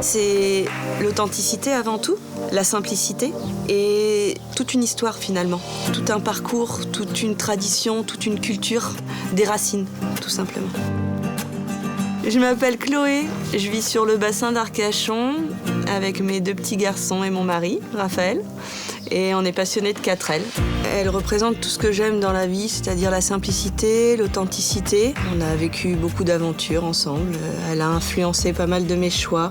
C'est l'authenticité avant tout, la simplicité et toute une histoire finalement. Tout un parcours, toute une tradition, toute une culture, des racines tout simplement. Je m'appelle Chloé, je vis sur le bassin d'Arcachon avec mes 2 petits garçons et mon mari, Raphaël. Et on est passionnés de 4L. Elle représente tout ce que j'aime dans la vie, c'est-à-dire la simplicité, l'authenticité. On a vécu beaucoup d'aventures ensemble. Elle a influencé pas mal de mes choix.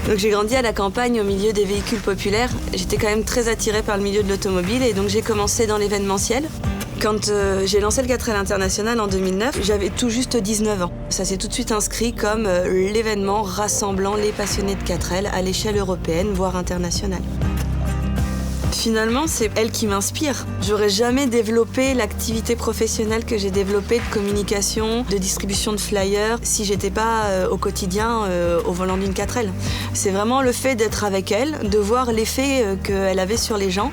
Donc j'ai grandi à la campagne au milieu des véhicules populaires. J'étais quand même très attirée par le milieu de l'automobile et donc j'ai commencé dans l'événementiel. Quand j'ai lancé le 4L International en 2009, j'avais tout juste 19 ans. Ça s'est tout de suite inscrit comme l'événement rassemblant les passionnés de 4L à l'échelle européenne, voire internationale. Finalement, c'est elle qui m'inspire. J'aurais jamais développé l'activité professionnelle que j'ai développée de communication, de distribution de flyers, si j'étais pas au quotidien au volant d'une 4L. C'est vraiment le fait d'être avec elle, de voir l'effet qu'elle avait sur les gens,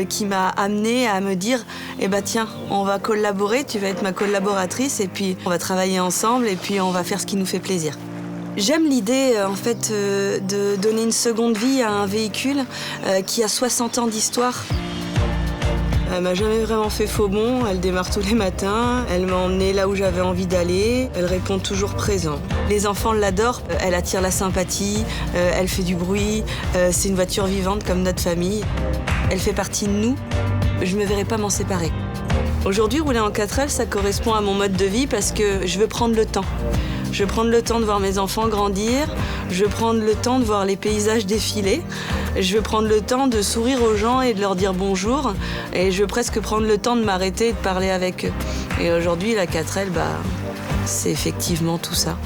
qui m'a amenée à me dire eh ben tiens, on va collaborer, tu vas être ma collaboratrice et puis on va travailler ensemble et puis on va faire ce qui nous fait plaisir. J'aime l'idée en fait de donner une seconde vie à un véhicule qui a 60 ans d'histoire. Elle m'a jamais vraiment fait faux bond, elle démarre tous les matins, elle m'a emmenée là où j'avais envie d'aller, elle répond toujours présent. Les enfants l'adorent, elle attire la sympathie, elle fait du bruit, c'est une voiture vivante comme notre famille. Elle fait partie de nous, je me verrai pas m'en séparer. Aujourd'hui, rouler en 4L, ça correspond à mon mode de vie parce que je veux prendre le temps. Je veux prendre le temps de voir mes enfants grandir, je veux prendre le temps de voir les paysages défiler, je veux prendre le temps de sourire aux gens et de leur dire bonjour, et je veux presque prendre le temps de m'arrêter et de parler avec eux. Et aujourd'hui, la 4L, c'est effectivement tout ça.